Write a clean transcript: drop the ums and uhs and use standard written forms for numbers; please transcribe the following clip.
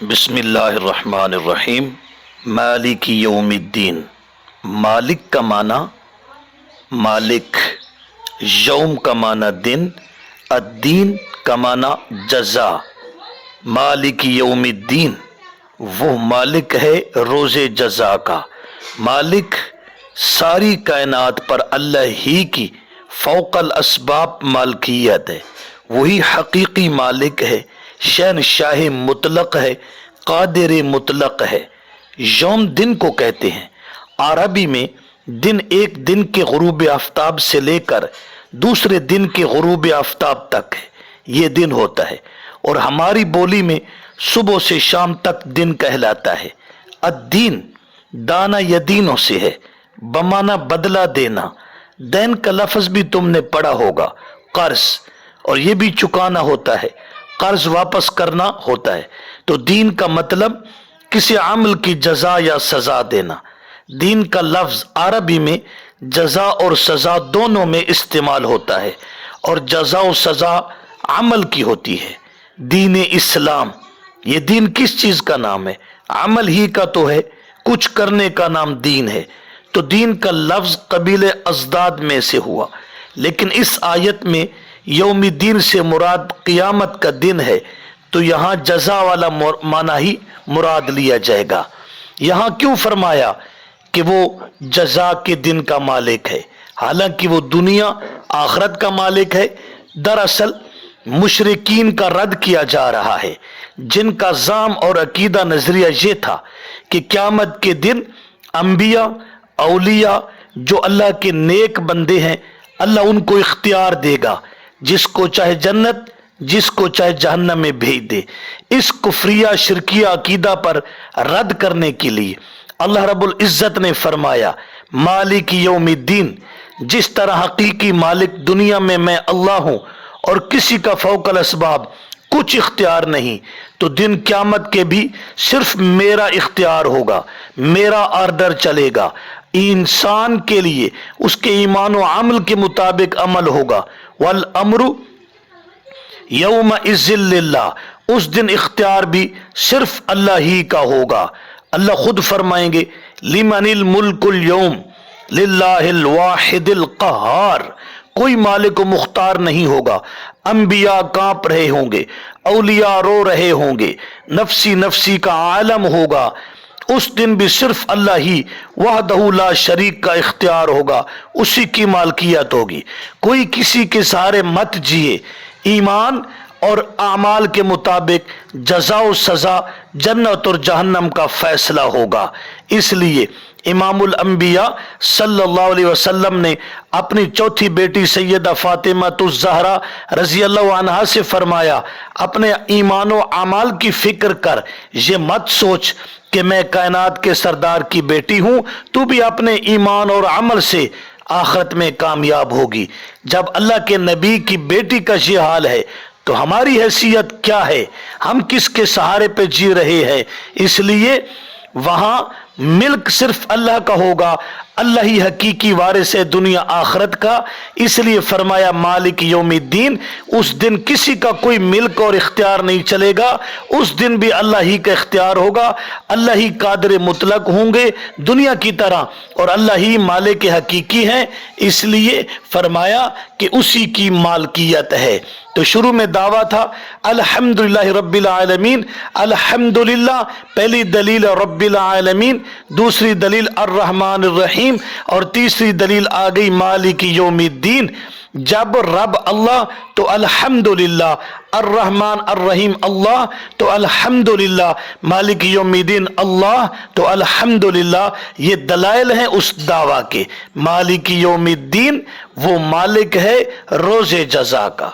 بسم اللہ الرحمن الرحیم۔ مالک یوم الدین، مالک کا معنی مالک، یوم کا معنی دن، الدین کا معنی جزا۔ مالک یوم الدین وہ مالک ہے روز جزا کا۔ مالک ساری کائنات پر اللہ ہی کی فوق الاسباب مالکیت ہے، وہی حقیقی مالک ہے، شہنشاہ مطلق ہے، قادر مطلق ہے۔ یوم دن کو کہتے ہیں۔ عربی میں دن ایک دن کے غروب آفتاب سے لے کر دوسرے دن کے غروب آفتاب تک ہے، یہ دن ہوتا ہے، اور ہماری بولی میں صبح سے شام تک دن کہلاتا ہے۔ الدین دانا یدینوں سے ہے، بمانا بدلہ دینا۔ دین کا لفظ بھی تم نے پڑھا ہوگا، قرض، اور یہ بھی چکانا ہوتا ہے، قرض واپس کرنا ہوتا ہے۔ تو دین کا مطلب کسی عمل کی جزا یا سزا دینا۔ دین کا لفظ عربی میں جزا اور سزا دونوں میں استعمال ہوتا ہے، اور جزا و سزا عمل کی ہوتی ہے۔ دین اسلام، یہ دین کس چیز کا نام ہے؟ عمل ہی کا تو ہے، کچھ کرنے کا نام دین ہے۔ تو دین کا لفظ قبیل ازداد میں سے ہوا، لیکن اس آیت میں یوم دین سے مراد قیامت کا دن ہے، تو یہاں جزا والا معنی ہی مراد لیا جائے گا۔ یہاں کیوں فرمایا کہ وہ جزا کے دن کا مالک ہے، حالانکہ وہ دنیا آخرت کا مالک ہے؟ دراصل مشرکین کا رد کیا جا رہا ہے، جن کا زعم اور عقیدہ نظریہ یہ تھا کہ قیامت کے دن انبیاء، اولیاء، جو اللہ کے نیک بندے ہیں، اللہ ان کو اختیار دے گا، جس کو چاہے جنت، جس کو چاہے جہنم میں بھیج دے۔ اس کفریہ شرکیہ عقیدہ پر رد کرنے کے لیے اللہ رب العزت نے فرمایا مالک یوم الدین، جس طرح حقیقی مالک دنیا میں اللہ ہوں اور کسی کا فوق الاسباب کچھ اختیار نہیں، تو دن قیامت کے بھی صرف میرا اختیار ہوگا، میرا آرڈر چلے گا۔ انسان کے لیے اس کے ایمان و عمل کے مطابق عمل ہوگا۔ والامر یومئذ للہ، اس دن اختیار بھی صرف اللہ ہی کا ہوگا۔ اللہ خود فرمائیں گے لمن الملک اليوم للہ الواحد القہار، کوئی مالک و مختار نہیں ہوگا۔ انبیاء کانپ رہے ہوں گے، اولیاء رو رہے ہوں گے، نفسی نفسی کا عالم ہوگا۔ اس دن بھی صرف اللہ ہی وحدہ لا شریک کا اختیار ہوگا، اسی کی مالکیت ہوگی۔ کوئی کسی کے سہارے مت جیے۔ ایمان اور اعمال کے مطابق جزا و سزا، جنت اور جہنم کا فیصلہ ہوگا۔ اس لیے امام الانبیاء صلی اللہ علیہ وسلم نے اپنی چوتھی بیٹی سیدہ فاطمہ الزہرا رضی اللہ عنہا سے فرمایا اپنے ایمان و اعمال کی فکر کر، یہ مت سوچ کہ میں کائنات کے سردار کی بیٹی ہوں، تو بھی اپنے ایمان اور عمل سے آخرت میں کامیاب ہوگی۔ جب اللہ کے نبی کی بیٹی کا یہ حال ہے تو ہماری حیثیت کیا ہے؟ ہم کس کے سہارے پہ جی رہے ہیں؟ اس لیے وہاں ملک صرف اللہ کا ہوگا، اللہ ہی حقیقی وارث ہے دنیا آخرت کا۔ اس لیے فرمایا مالک یوم الدین، اس دن کسی کا کوئی ملک اور اختیار نہیں چلے گا، اس دن بھی اللہ ہی کا اختیار ہوگا، اللہ ہی قادر مطلق ہوں گے دنیا کی طرح، اور اللہ ہی مالک حقیقی ہیں۔ اس لیے فرمایا کہ اسی کی مالکیت ہے۔ تو شروع میں دعویٰ تھا الحمدللہ رب العالمین، الحمدللہ پہلی دلیل رب العالمین، دوسری دلیل الرحمن الرحیم، اور تیسری دلیل آ گئی مالک یوم الدین۔ جب رب اللہ تو الحمدللہ، الرحمن الرحیم اللہ تو الحمدللہ، مالک یوم الدین اللہ تو الحمدللہ۔ یہ دلائل ہیں اس دعویٰ کے۔ مالک یوم الدین وہ مالک ہے روز جزا کا۔